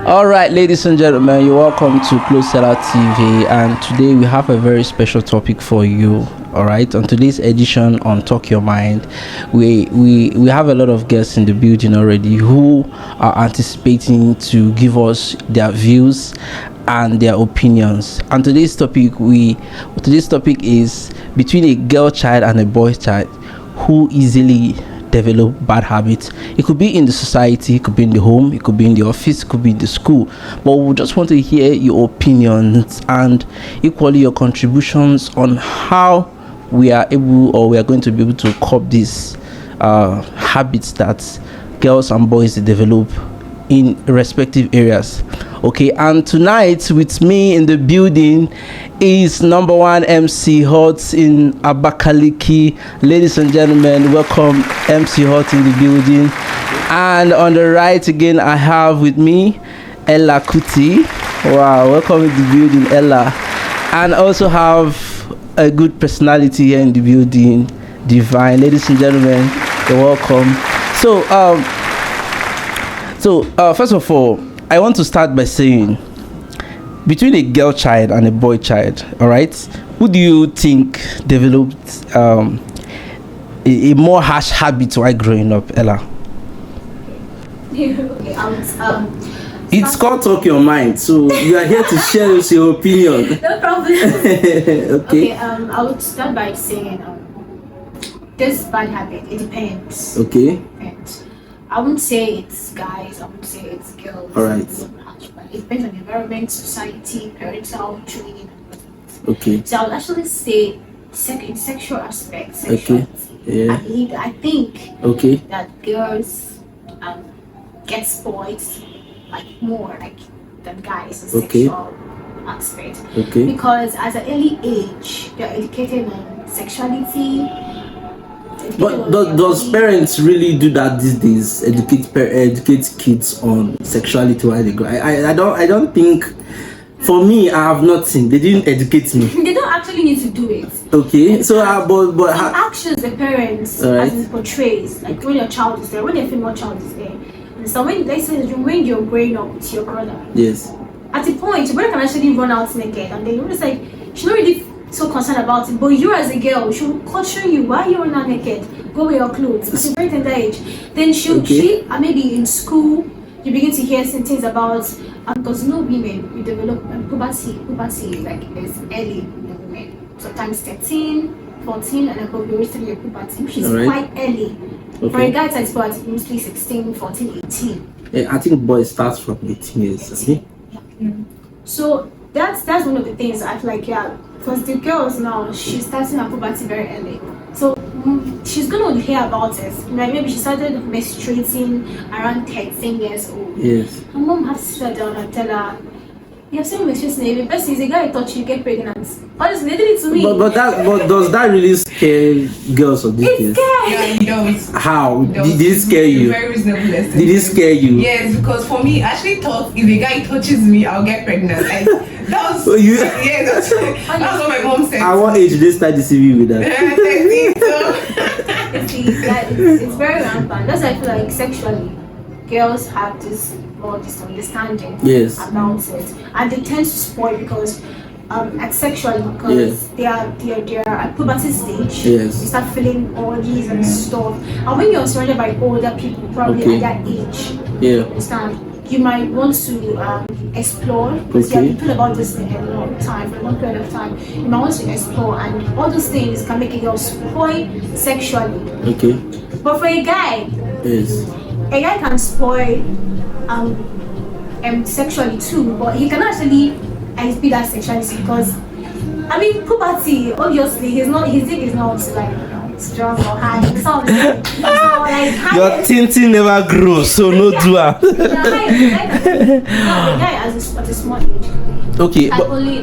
All right, ladies and gentlemen, you're welcome to ClosesellerTV, and today we have a very special topic for you. All right, on today's edition on Talk Your Mind, we have a lot of guests in the building already who are anticipating to give us their views and their opinions. And today's topic is between a girl child and a boy child who easily develop bad habits. It could be in the society, it could be in the home, it could be in the office, it could be in the school, but we just want to hear your opinions and equally your contributions on how we are going to be able to curb these habits that girls and boys develop in respective areas. Okay, and tonight with me in the building is number one MC Hot in Abakaliki. Ladies and gentlemen, welcome MC Hot in the building. And on the right again, I have with me Ella Kuti. Wow, welcome in the building, Ella. And also have a good personality here in the building, Divine. Ladies and gentlemen, you're welcome. So first of all, I want to start by saying, between a girl child and a boy child, all right, who do you think developed a more harsh habit while growing up, Ella? It's called Talk Your Mind, so you are here to share us your opinion. No problem. Okay. I would start by saying this bad habit, it depends. Okay. It depends. I wouldn't say it's guys, I would say it's girls. All right. It depends on the environment, society, parental training. Okay. So I would actually say in sexual aspects, Okay. Yeah. I think Okay. that girls get spoiled more than guys in Okay. sexual aspect. Okay. Because at an early age, they're educated on sexuality. But does parents really do that these days? Educate kids on sexuality while they grow? I don't think. For me, I have not seen. They didn't educate me. They don't actually need to do it. Okay, so but actions the parents right. as it portrays, like when your child is there, when a female child is there. And so when you're growing up with your brother, yes, at a point your brother can actually run out naked, and then you're just like, she's not really so concerned about it, but you as a girl, she'll caution you, why you're not naked, go with your clothes at a very tender age. Then she maybe in school you begin to hear some things about because women we develop puberty like is early in the women, sometimes 13, 14 and above you reach your puberty, which is quite early. Okay. For a guy to puberty mostly 16, 14, 18. Yeah, I think boys start from 18 years. Yeah. So that's one of the things I feel like, because the girls now, she's starting her puberty very early, so she's gonna hear about it. Like maybe she started menstruating around 13 years old. Yes. Her mom has to sit down and tell her, "You have seen menstruation. The best is a guy thought you get pregnant." Honestly, they did it to me. But does that really scare girls of these days? Yeah, it does. How did it scare you? Very reasonable lesson. Did it scare you? Yes, because for me, I actually thought if a guy touches me, I'll get pregnant. Like, that was that's what my mom said. I want age they start deceiving you with that. It's very rampant. That's why I feel like sexually, girls have this understanding about it, and they tend to spoil because at sexually because they are at puberty stage. Yes. You start feeling orgies and stuff, and when you're surrounded by older people, probably at that age, you understand, you might want to explore because you have thought about this thing a long time, for a long period of time. You might want to explore, and all those things can make a girl spoil sexually. Okay. But for a guy, a guy can spoil sexually too, but he can actually be that sexuality because puberty, obviously his dick is not like strong or high. So like your tinting never grows, so no doer. The guy at a small age. Okay. And only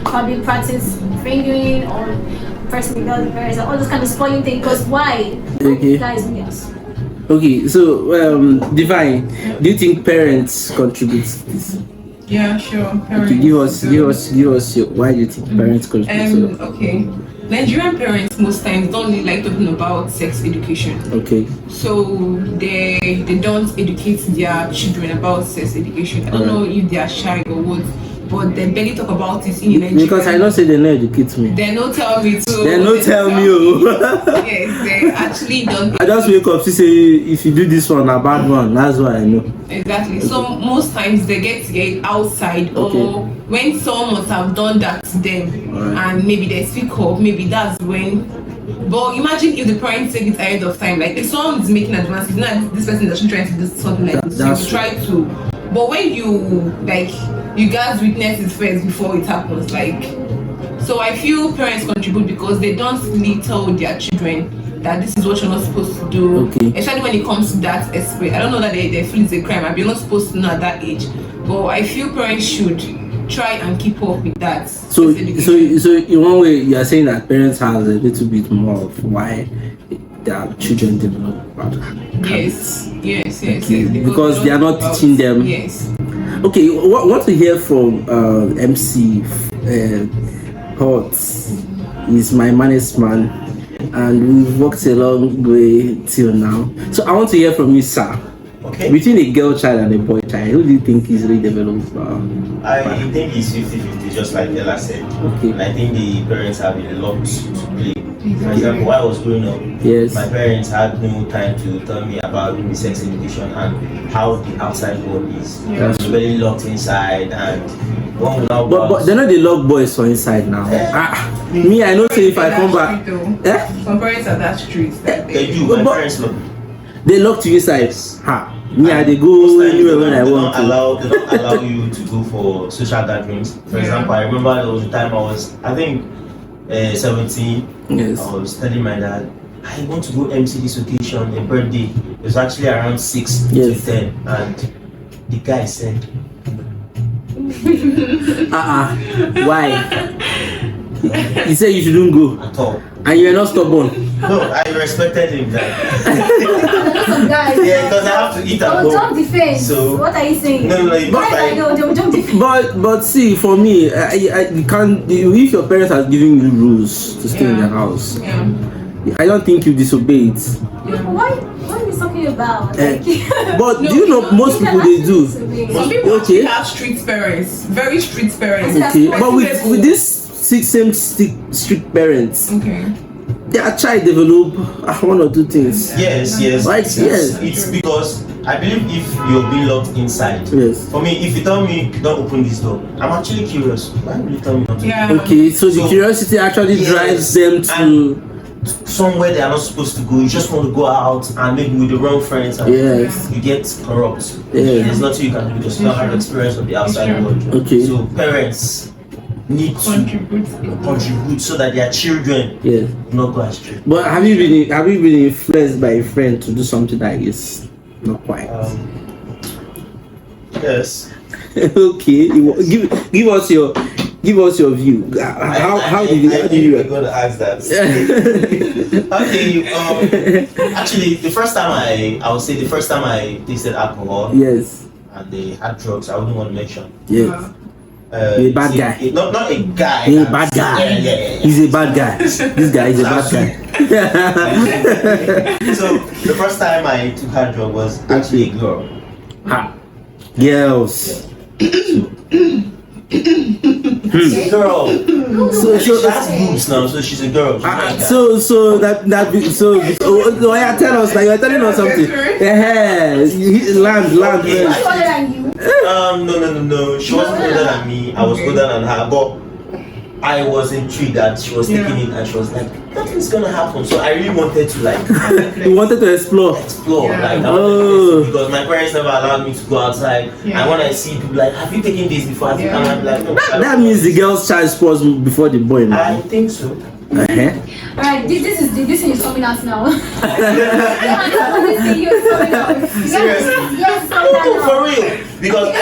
probably practice fingering or pressing the girls, all those kind of spoiling things. Because why? Okay. Guys, yes. Okay, so Divine, do you think parents contribute to this? Yeah, sure. Parents. Okay, give us your why do you think parents contribute to it? Okay. Nigerian parents most times don't really like talking about sex education. Okay. So they don't educate their children about sex education. I don't know if they are shy or what, but they barely talk about it in Nigeria. Because I don't say they don't educate me. They don't tell me to. They don't tell me. Yes, they actually don't. I just wake up to say if you do this one, a bad one. That's what I know. Exactly. So most times they get it outside, or when someone must have done that to them, and maybe they speak up. Maybe that's when. But imagine if the parents take it ahead of time. Like if someone is making advances, not this person is actually trying to do something like this. So you try to. But when you guys witness it first before it happens, like. So I feel parents contribute because they don't really tell their children that this is what you're not supposed to do. Especially when it comes to that aspect. I don't know that they feel it's a crime. You're not supposed to know at that age. But I feel parents should try and keep up with that. So in one way, you are saying that parents have a little bit more of why their children develop bad habits. Yes. Because they are not teaching them. Yes. Okay, want to hear from MC Hot. He's my managed man, and we've worked a long way till now. So I want to hear from you, sir. Okay. Between a girl child and a boy child, who do you think is really developed? I think it's 50-50, just like Ella said. Okay. And I think the parents have a lot to play. For example, while I was growing up, my parents had no time to tell me about the sex education and how the outside world is. I was very locked inside, and one will now but they're not the lock boys for inside now. Me, I know. Say if I come back, some parents are that strict. They do. My parents look. They lock to you inside. Me, I they go anywhere when I want to. They don't allow you to go for social gatherings. For example, I remember there was a time I think 17. Yes. I was telling my dad, I want to go MC this occasion, a birthday. It was actually around 6 to 10, and the guy said, why? He said you shouldn't go at all. And you're not stubborn. No, I respected him. Guys, yeah, because I have to eat at home. Don't defend. So what are you saying? No, don't defend. But see, for me, you can't. If your parents are giving you rules to stay in the house, I don't think you disobey it. Why are we talking about? But do you know most people they do? Some people actually have strict parents, very strict parents. Okay, but with this same strict parents, their child develop one or two things. Yes. Right? Yes. It's because I believe if you're being locked inside. Yes. For me, if you tell me don't open this door, I'm actually curious. Why will you tell me not to? Okay, so the curiosity actually drives them to somewhere they are not supposed to go. You just want to go out and maybe with the wrong friends, and you get corrupt. There's nothing you can do because you don't have experience of the outside world. Okay. So parents need to contribute so that their children not go astray. But have you been influenced by a friend to do something that is not quite? Yes. Okay. Give us your view. How did you? I'm going to ask that. Okay. Actually, the first time I tasted alcohol. Yes. And they had drugs. I wouldn't want to mention. Yes. A bad guy. Not a guy. A bad guy. Yeah. He's a bad guy. This guy is a bad guy. So the first time I took hard drug was actually a girl. Girls. Girl. So she has boobs now, so she's a girl. So tell us, like you're telling us something. Land. No. She wasn't older than me. I was older than her, but I was intrigued that she was taking it, and she was like, nothing's gonna happen. So I really wanted to you wanted to explore. Because my parents never allowed me to go outside. And when I see people like, have you taken this before? And I'm like, no. That means the girl's child sports before the boy. I think so. Alright, this is coming out now. Yes, for real. Because I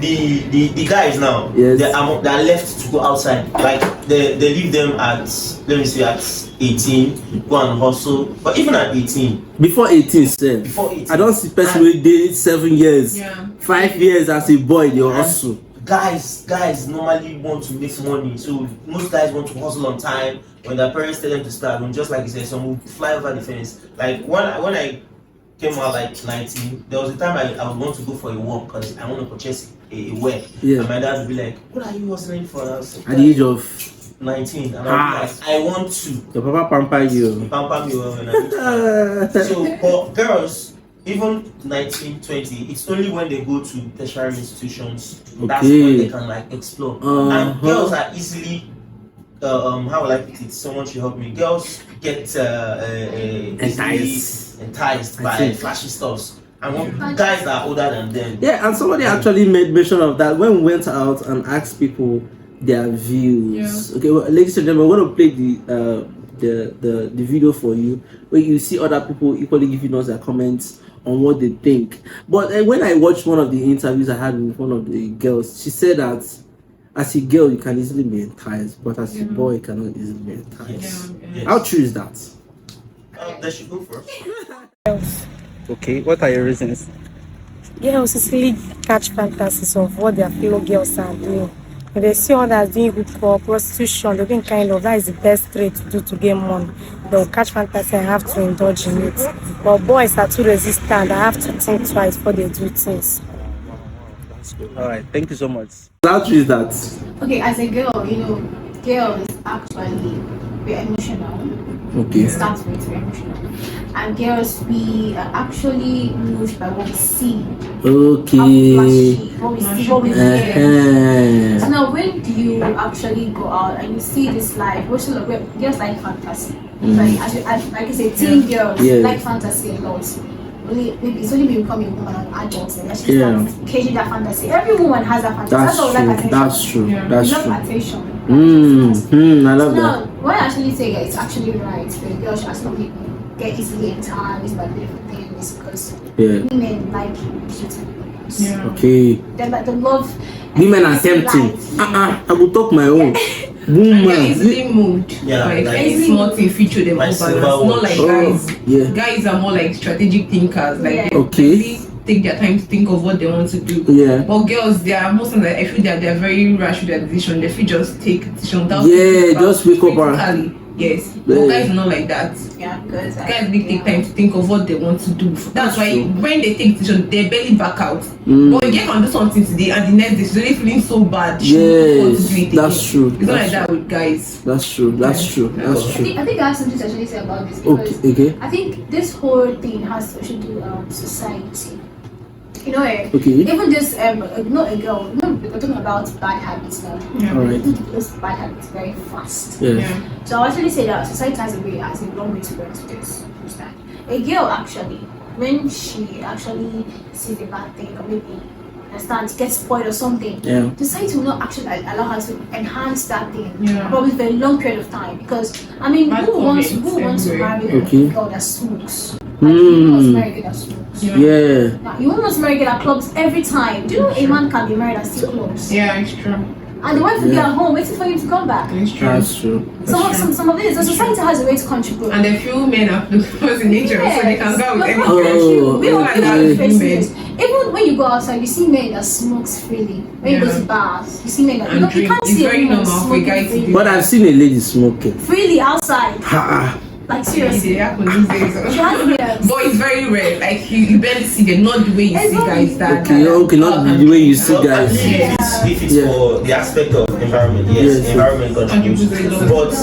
believe the guys now, they're left to go outside. Like they leave them at, let me say, at 18, go and hustle. But even at 18. Before 18, sir. Before 18. I don't see person who did 7 years, 5 years as a boy, they hustle. guys normally want to make money, so most guys want to hustle on time. When their parents tell them to start, and just like you said, some will fly over the fence. Like when I came out like 19, there was a time I would want to go for a walk because I want to purchase a wear. Yeah. And my dad would be like, "What are you hustling for?" At the age of 19, and I'm like, "I want to." Your papa pamper you. Pamper me when I need to. So for girls, even 19, 20, it's only when they go to tertiary institutions that's when they can like explore. And girls are easily how will I put it? Someone should help me. Girls get enticed by flashy stuffs. And guys that are older than them. Yeah, and somebody actually made mention of that when we went out and asked people their views. Yeah. Okay, well, ladies and gentlemen, we're going to play the video for you, where you see other people equally giving us their comments on what they think. But when I watched one of the interviews I had with one of the girls, she said that as a girl you can easily be enticed, but as a boy you cannot easily be enticed. Yes. How true is that? They should go first. Okay, what are your reasons? Girls easily catch fantasies of what their fellow girls are doing. If they see others doing hookup, prostitution, they think kind of that is the best trade to do to get money. They'll catch fantasy and have to indulge in it. But boys are too resistant. I have to think twice before they do things. That's good. All right, thank you so much. How true is that? Okay, as a girl, girls actually be emotional. Okay. It starts with emotional. And girls, we are actually moved by what we see. Okay. What we see, what we hear. So now, when do you actually go out and you see this life? Girls like fantasy. Like I say, teen girls like fantasy a lot. Maybe it's only becoming a woman an adult and she starts caging that fantasy. Every woman has that fantasy. That's true. That's true. Attention. I love that. Now, what I actually say it's actually right. The girl should actually get easily enticed by beautiful things because women like beauty. Yeah. Okay. They like the love. Women are tempting. I will talk my own. Woman. Easily moved. Yeah. Like any small thing feature them over. It's not like guys. Yeah. Guys are more like strategic thinkers. Like they take their time to think of what they want to do. Yeah. But girls, they are most of the I feel that they're very rash with their decision. They feel just take decision without just wake up and yes. But guys are not like that. Yeah, because guys really take time to think of what they want to do. That's why when they take decision, they barely back out. But you can do something today and the next day she's really feeling so bad. That's true. It's not like that with guys. That's true. That's true. That's true. I think I have something to actually say about this because okay. I think this whole thing has to do with society. Even this, not a girl, we're talking about bad habits now. Alright. Those bad habits very fast. Yeah. So I actually say that society has a long way to go to this. Understand? A girl actually, when she actually sees a bad thing or maybe gets spoiled or something, society will not actually allow her to enhance that thing probably for a long period of time because who wants to marry a girl that smokes? You must marry a girl that smokes. Yeah. Now, you almost marry a girl that clubs every time. Do you know a man can be married and still clubs? Yeah, it's true. And the wife will be at home waiting for him to come back. It's true. That's true. Some of this, the society has a way to contribute. And a few men are close in nature, so they can go with any Even when you go outside, you see men that smokes freely. When you go to bars, you see men that you can't see a woman smoking freely. But I've seen a lady smoking freely outside. Like seriously. But it's very rare. Like you barely see them, not the way you see guys that. Okay, not the way you see guys. If it's for the aspect of environment, environment contributes. But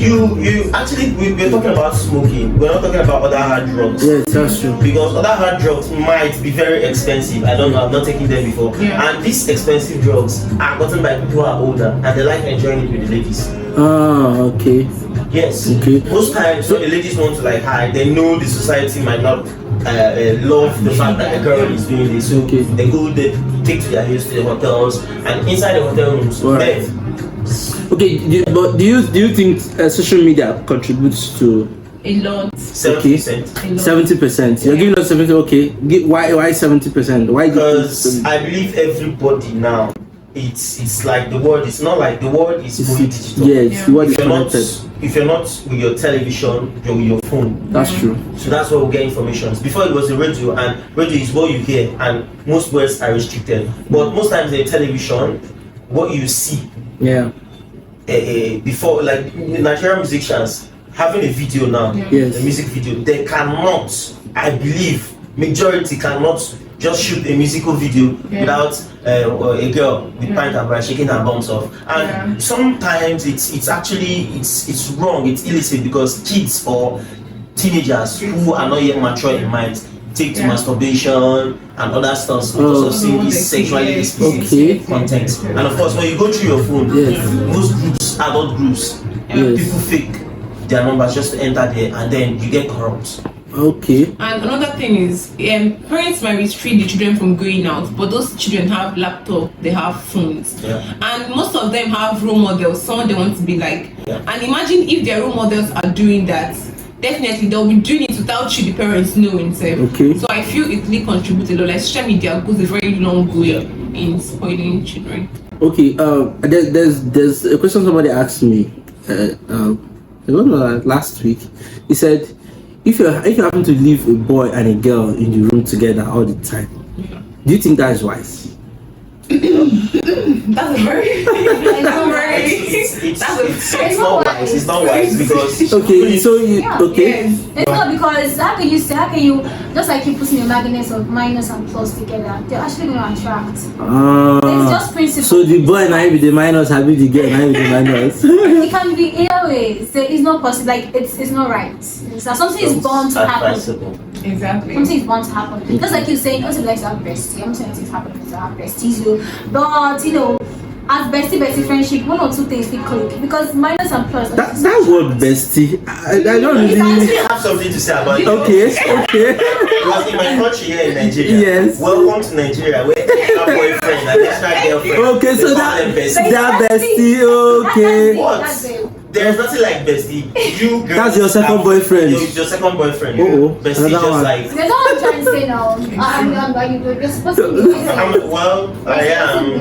you actually we're talking about smoking. We're not talking about other hard drugs. Yes, that's true. Because other hard drugs might be very expensive. I don't know. I've not taken them before. And these expensive drugs are gotten by people who are older and they like enjoying it with the ladies. Okay. Yes. Okay. Most times when the ladies want to hide, they know the society might not love the fact that the girl is doing this. So they go, they take to their heels to the hotels and inside the hotel rooms, bed. Okay, but do you think social media contributes to a lot? 70%. 70%. You're giving us 70%. Okay. Why 70%? Why? Because I believe everybody now it's like the world is not like the world is fully digital. Yes, the world is connected. If you're not with your television, you're with your phone. That's true. So that's where we get information. Before it was the radio, and radio is what you hear, and most words are restricted. But most times the television, what you see. Yeah. Before, like Nigerian musicians having a video now, yes, a music video, they cannot, I believe, majority cannot just shoot a musical video without a girl with pint and bar shaking her bums off. And sometimes it's actually it's wrong, it's illicit, because kids or teenagers who are not yet mature in mind take to masturbation and other stuff because of seeing this sexually explicit content. And of course, when you go through your phone, most groups, adult groups, people fake their numbers just to enter there, and then you get corrupt. Okay. And another thing is, parents might restrict the children from going out, but those children have laptop, they have phones, and most of them have role models, someone they want to be like. And imagine if their role models are doing that, definitely they'll be doing it without you, the parents, knowing. So I feel it really contributes a lot. Like social media goes a very long way in spoiling children. Okay. There's a question somebody asked me. Last week. He said, if you happen to leave a boy and a girl in the room together all the time, do you think that is wise? That's a very it's not wise. It's not wise because it's not because how can you just like you putting a magnet of minus and plus together, they're actually going to attract. It's just principle. So the boy and I with the minus, having the girl and I with the minus. It can be either way. So it's not possible. Like it's not right. So something is bound to happen. Exactly. Something is bound to happen. Just like you're saying, also like to have bestie. I'm saying things happen to have besties, but as bestie friendship, one or two things we click because minus and plus. That's what bestie. I don't really have something to say about it. Okay. Because in my country here in Nigeria, welcome to Nigeria, where extra boyfriend and extra girlfriend. Okay, so that bestie. Okay. What? There's nothing like bestie. You girls, that's your second boyfriend. Your second boyfriend. Bestie just one. Like. There's no one trying to say now. You're supposed to be. I am.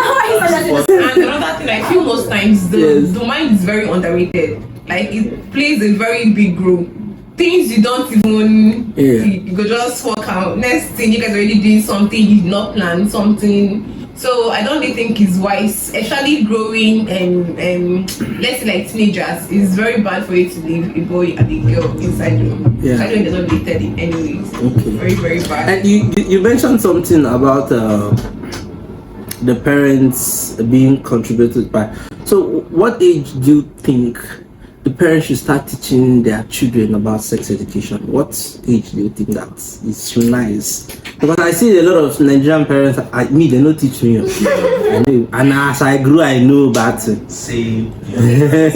And another thing, I feel most times the mind is very underrated. Like it plays a very big role. Things you don't even you go just walk out. Next thing you guys already doing something you did not plan something. So I don't really think it's wise, especially growing and let's say like teenagers. It's very bad for you to leave a boy and a girl inside the room. Especially when they're not related in any ways. Very, very bad. And you mentioned something about the parents being contributed by. So what age do you think the parents should start teaching their children about sex education? What age do you think that is nice? Because I see a lot of Nigerian parents, they don't teach me. I know. And as I grew, I know about it. See. The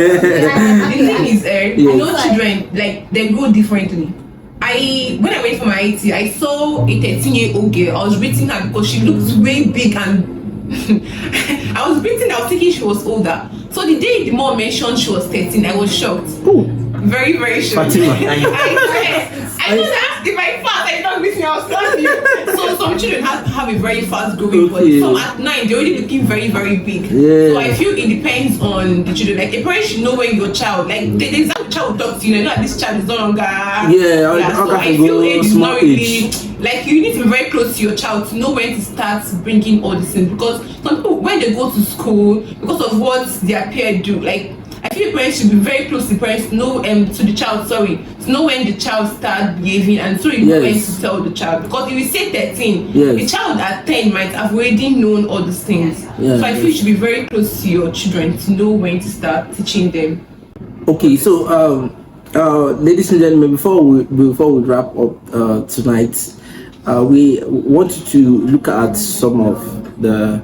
thing is, children, like, they grow differently. When I went for my IT, I saw a 13-year-old girl. I was rating her because she looked way big and I was thinking she was older. So the day the mom mentioned she was 13, I was shocked. Very, very shocked. Fatima. I was asked if I fast, I don't miss me, I was telling you. So some children have a very fast growing body. Some at 9, they're already looking very, very big. So I feel it depends on the children. Like a parent should know when your child, like the exact child will talk to you, that this child is no longer. So I feel age is not really. Like you need to be very close to your child to know when to start bringing all these things, because some people when they go to school because of what their peers do, like I feel parents should be very close to parents to know to the child, to know when the child starts behaving, and so you know when to tell the child. Because if you say 13, the child at 10 might have already known all these things. So I feel you should be very close to your children to know when to start teaching them. Okay, so ladies and gentlemen, before we wrap up tonight, we want you to look at some of the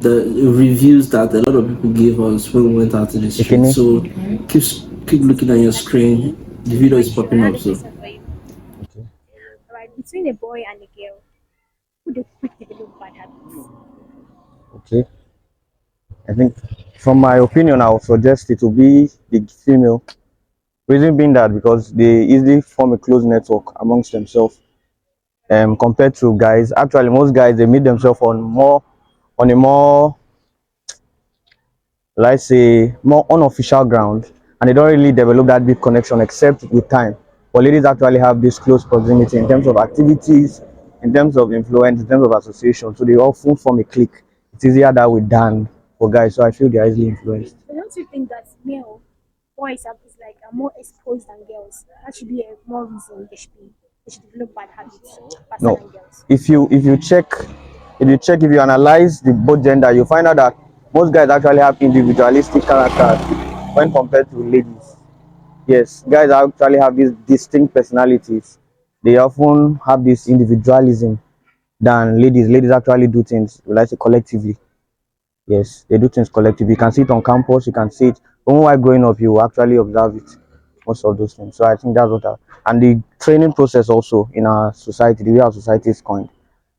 reviews that a lot of people gave us when we went out to the street. So keep looking at your screen. The video is popping up. So Right, between a boy and a girl, who the quick develop bad habits? Okay, I think from my opinion, I would suggest it will be the female. Reason being that because they easily form a close network amongst themselves. Compared to guys, actually most guys, they meet themselves on more on a more, let's say, more unofficial ground, and they don't really develop that deep connection except with time. But ladies actually have this close proximity in terms of activities, in terms of influence, in terms of association. So they often form a clique. It's easier that way than for guys. So I feel they are easily influenced. But don't you think that male boys are more exposed than girls? That should be a more reason they should develop bad habits faster No, than girls. if you analyze the both gender, you find out that most guys actually have individualistic characters when compared to ladies. Yes, guys actually have these distinct personalities. They often have this individualism than ladies. Ladies actually do things, let's say, collectively. Yes, they do things collectively. You can see it on campus, you can see it. Even while growing up, you actually observe it, most of those things. So I think that's what and the training process also in our society, the way our society is coined,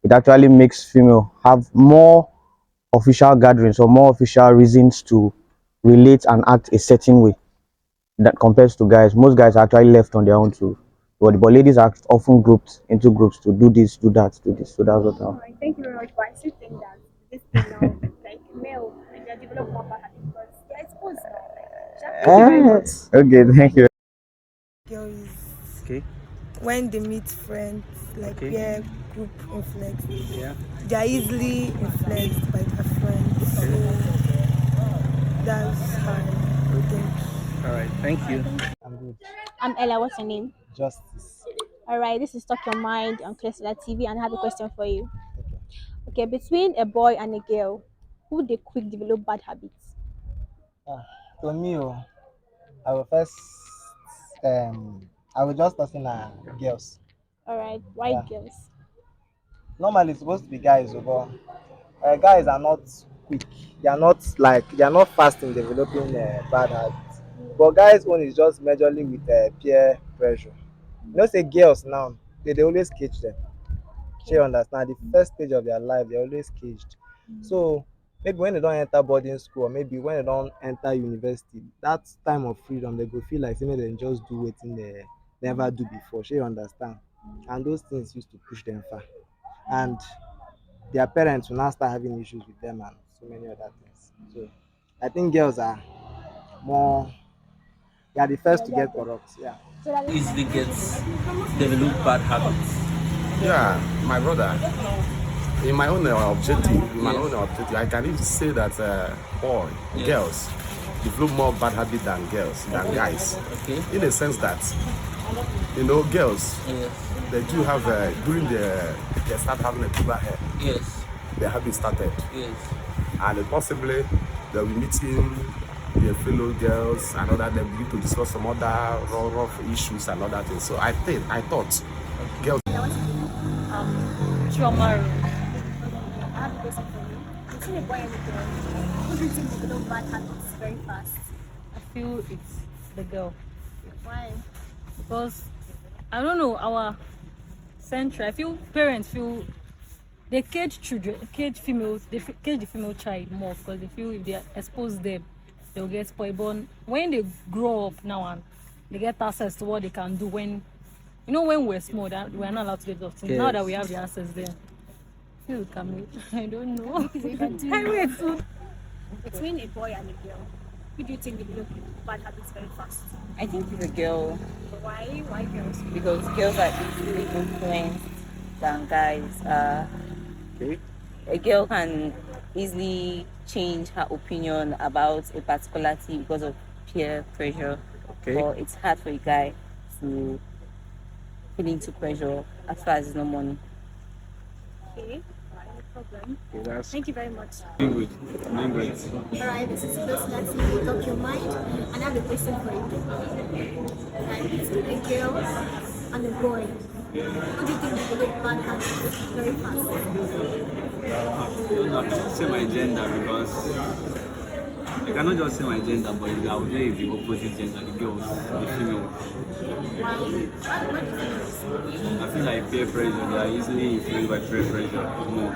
it actually makes female have more official gatherings or more official reasons to relate and act a certain way that compares to guys. Most guys are actually left on their own to, but ladies are often grouped into groups to do this, do that, do this. So that's what Alright, thank you very much. But I still think that this thing now, like male, like they develop more bad habits because they're exposed now. Like, thank you very much. Okay, thank you. Girl is Okay. when they meet friends, like Okay. peer group influence, Yeah. they are easily influenced by their friends. So that's how I think. All right. Thank you. I'm good. I'm Ella. What's your name? Justice. All right, this is Talk Your Mind on ClosesellerTV, and I have a question for you. Okay. Okay, between a boy and a girl, who they quick develop bad habits? Ah, to me, I will first, I will just talk in girls. All right, why Yeah. girls? Normally, it's supposed to be guys, but guys are not quick. They are not fast in developing bad habits. But guys' own is just majorly with peer pressure. You know, say girls now, they always catch them. She understand the first stage of their life, they're always caged. So maybe when they don't enter boarding school, or maybe when they don't enter university, that time of freedom, they go feel like say make dem just do wetin they never do before. She understand, and those things used to push them far, and their parents will now start having issues with them and so many other things. So I think girls are more, they are the first to get corrupt. Yeah. Easily gets develop bad habits. Yeah, my brother. In my own objective, I can even say that girls develop more bad habits than guys. Okay. In the sense that, girls, Yes. they do have, they start having a puber hair, Yes. their habit started. Yes. And possibly they'll be meeting their fellow girls and other, they begin to discuss some other rough issues and other things. So I thought, girls. Trauma. I have a question for you. Between a boy and a girl, who do you think develop bad habits very fast? I feel it's the girl Why? because I don't know our century. I feel parents feel they cage children, cage females, cage the female child more because they feel if they expose them, they'll get spoiled. But when they grow up now and they get access to what they can do when when we're small, that we're not allowed to do those things. Now that we have the access there, I feel we can wait. I don't know. I wait soon. Between a boy and a girl, who do you think develop bad habits very fast? I think it's a girl Why? Why girls? because girls are easily influenced than guys. Okay. A girl can easily change her opinion about a particular thing because of peer pressure. Okay. But it's hard for a guy to feel into pressure as far as it's not money. Okay, no problem. Okay, Thank you very much. Language. Alright, this is ClosesellerTV, Talk Your Mind, and I have a question for you. Right, between a girl and a boy, what do you think they develop bad habits very fast? I don't have to say my gender because I cannot just say my gender, but I would say the opposite gender, the girls, the females. Why? What do you think? I feel like peer pressure, they are easily influenced by peer pressure more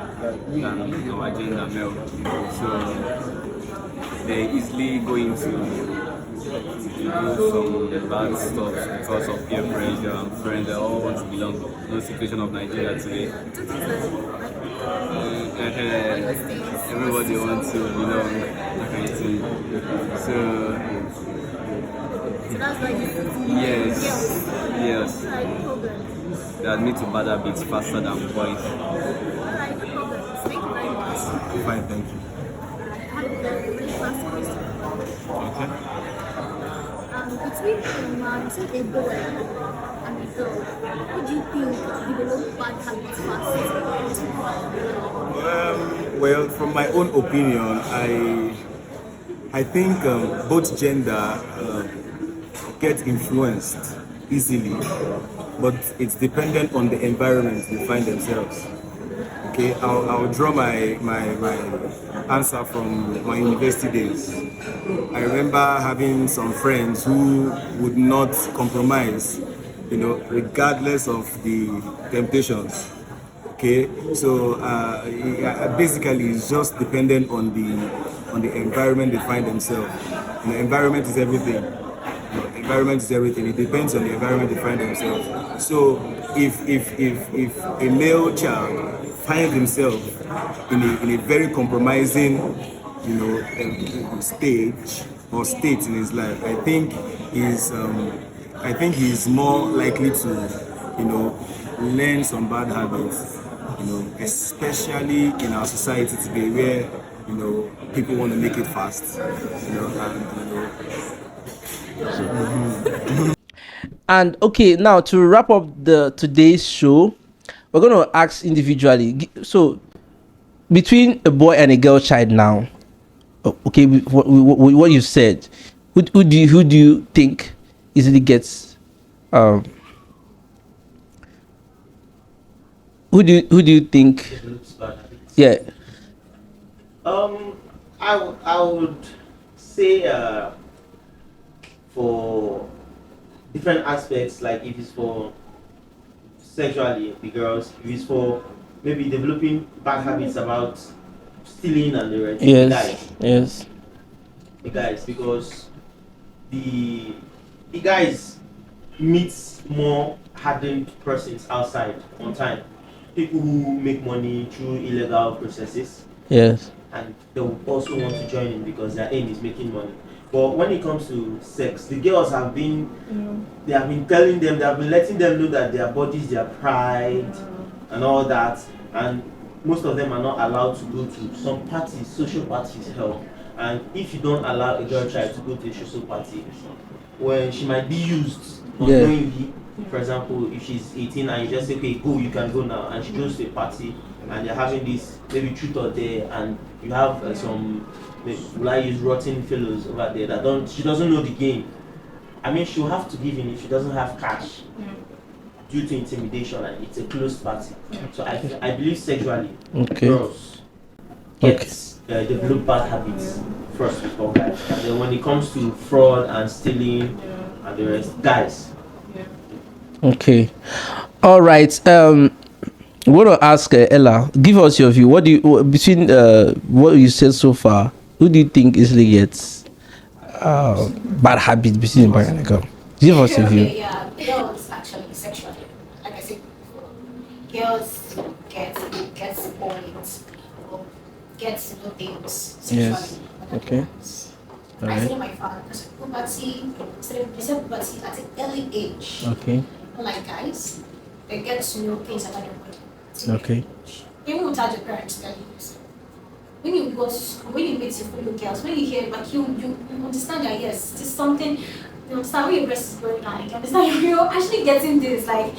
than our gender male. So they easily go into do some bad stuff because of peer pressure and friends. They all want to belong. No situation of Nigeria today. Everybody wants to belong, that kind of thing. So that's why you yes, yes, like problem. they admit to bad habits faster than boys. Alright, no problem. Thank you very much. Fine, thank you. I have a very fast question. Okay. Between say a boy and a girl, who do you think develop bad habits fast? Well, from my own opinion, I think both gender get influenced easily, but it's dependent on the environment they find themselves. Okay, I'll draw my answer from my university days. I remember having some friends who would not compromise, regardless of the temptations. Okay, so basically it's just dependent on the environment they find themselves. Environment is everything. Environment is everything. It depends on the environment they find themselves. So if a male child finds himself in a very compromising, stage or state in his life, I think he's more likely to, learn some bad habits. Especially in our society today, where people want to make it fast. And okay, now to wrap up today's show, we're going to ask individually. So between a boy and a girl child now, okay, what you said, who do you think easily gets who do you think? Yeah. I would say for different aspects, like if it's for sexually the girls, if it's for maybe developing bad habits about stealing and the rest. Yes. The guys, because the guys meet more hardened persons outside on time. People who make money through illegal processes. Yes. And they will also want to join in because their aim is making money. But when it comes to sex, the girls have been, they have been telling them, they have been letting them know that their bodies, their pride, and all that. And most of them are not allowed to go to some parties, social parties help. And if you don't allow a girl child to go to a social party, when she might be used unknowingly, for example, if she's 18 and you just say, okay, go, you can go now, and she goes to a party and they're having this maybe truth or dare, and you have some, will I use rotten fellows over there that she doesn't know the game. I mean, she'll have to give in if she doesn't have cash due to intimidation, and it's a closed party. So I believe sexually, girls develop bad habits first before guys, and then when it comes to fraud and stealing and the rest, guys. Okay. All right. I want to ask Ella, give us your view. What do you between what you said so far? Who do you think easily gets bad habits between a boy and a girl? Give us your view. Yeah, girls actually sexually, like I said before, girls get spoiled or get to know things sexually. Yes. Okay. I see my father because puberty, puberty at an early age. Okay. Like guys, they get to know things about their body. Okay. Even without your parents telling you. So when you go to school, when you meet your fellow girls, when you hear, like you understand that yes, this is something. You understand when your breast is growing out. You understand you're actually getting this, like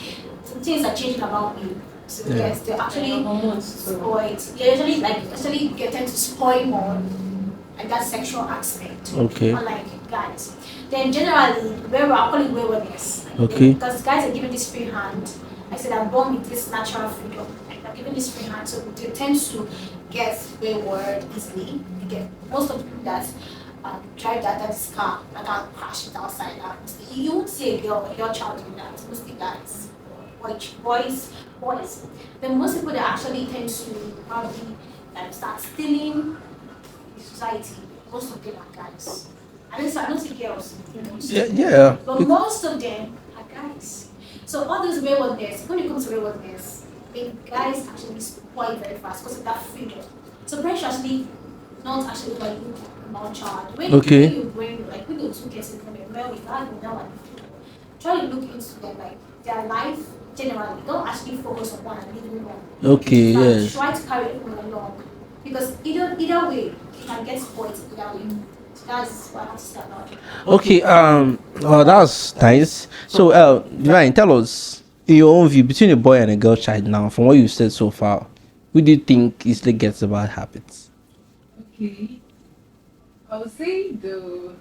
some things are changing about me. So yes, they're actually spoiled. You're actually getting to spoil more, like that sexual aspect. Okay. Unlike guys. Then generally, we're calling waywardness. Okay. Because guys are given this free hand. I said I'm born with this natural freedom. Like they're given this free hand, so they tend to get wayward easily. They get most of the people that drive that car that are crashed outside. You won't see a girl or your child doing that. Mostly guys, boys. Then most people that actually tend to probably start stealing in society. Most of them are guys. I don't see girls. Yeah. But most of them are guys. So all this waywardness, when it comes to waywardness, guys actually spoil very fast because of that freedom. So parents should actually not actually like look at child. When you bring like when you two get from a male with that male and female, try to look into them like their life generally. Don't actually focus on one and leave one. Okay, yes. Try to carry everyone along because either way you can get spoiled either way. So that's what I have to say about it. Okay, well, that's nice. So, Divine, tell us in your own view between a boy and a girl child now, from what you've said so far, who do you think easily gets the bad habits? Okay, I would say the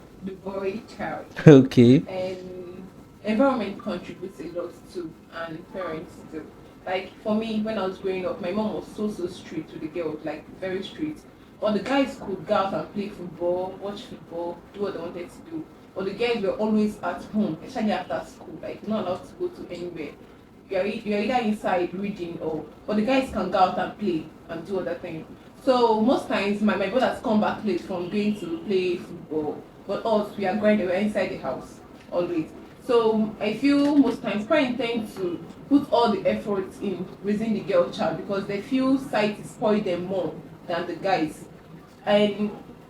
boy child. Okay. And environment contributes a lot too, and parents too. Like for me, when I was growing up, my mom was so strict with the girls, like very strict. But the guys could go out and play football, watch football, do what they wanted to do. But the girls were always at home, especially after school, like not allowed to go to anywhere. You're either inside reading or but the guys can go out and play and do other things. So most times my brothers come back late from going to play football, but us we are grinding, we're inside the house always. So I feel most times parents tend to put all the effort in raising the girl child because they feel society spoil them more than the guys. And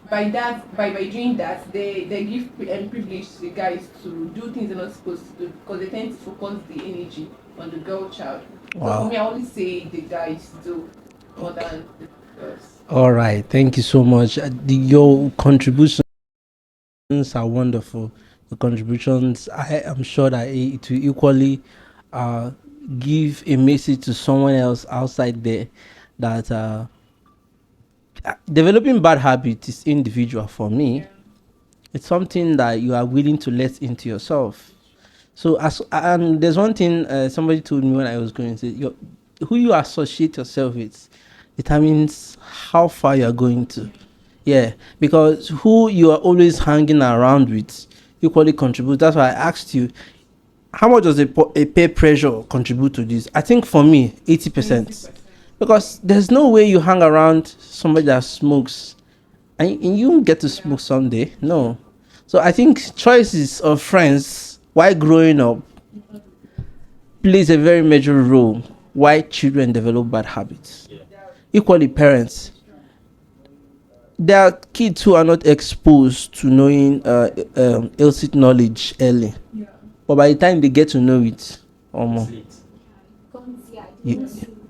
by doing that, they give privilege to the guys to do things they're not supposed to do because they tend to focus the energy on the girl child. Wow. So for me, I always say the guys do more than the girls. All right, thank you so much. Your contributions are wonderful. The contributions, I am sure that it will equally give a message to someone else outside there that developing bad habits is individual. For me, it's something that you are willing to let into yourself. So and there's one thing somebody told me when I was going to say, who you associate yourself with determines how far you are going to. Yeah, because who you are always hanging around with equally contributes. That's why I asked you, how much does a peer pressure contribute to this? I think for me, 80%. Because there's no way you hang around somebody that smokes and you won't get to smoke someday. No. So I think choices of friends while growing up plays a very major role why children develop bad habits. Equally, parents. There are kids who are not exposed to knowing illicit knowledge early. But by the time they get to know it,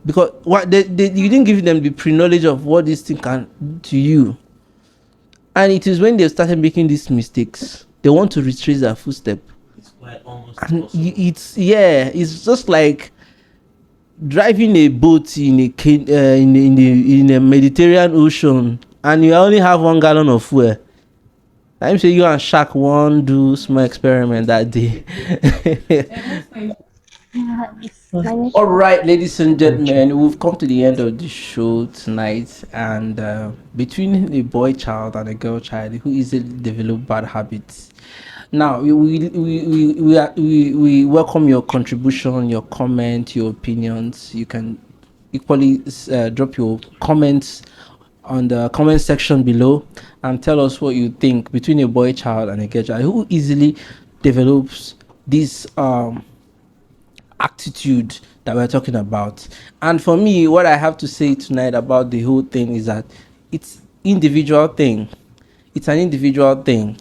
because what you didn't give them the pre-knowledge of what this thing can do to you. And it is when they started making these mistakes, they want to retrace their footstep. It's quite almost and it's just like driving a boat in a Mediterranean Ocean, and you only have 1 gallon of fuel. I'm sure you and Shaq won't do small experiment that day. All right, ladies and gentlemen, we've come to the end of the show tonight, and between a boy child and a girl child who easily develop bad habits. Now we welcome your contribution, your comment, your opinions. You can equally drop your comments on the comment section below and tell us what you think between a boy child and a girl child who easily develops this attitude that we're talking about. And for me, what I have to say tonight about the whole thing is that it's individual thing. It's an individual thing.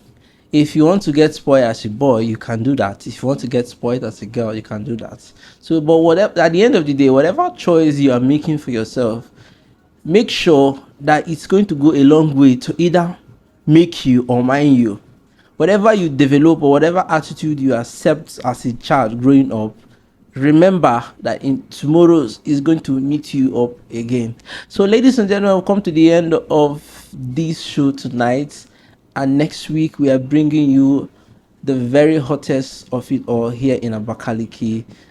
If you want to get spoiled as a boy, you can do that. If you want to get spoiled as a girl, you can do that. So, but whatever, at the end of the day, whatever choice you are making for yourself, make sure that it's going to go a long way to either make you or mind you. Whatever you develop or whatever attitude you accept as a child growing up, remember that in tomorrow's is going to meet you up again. So ladies and gentlemen, we've come to the end of this show tonight, and next week we are bringing you the very hottest of it all here in Abakaliki.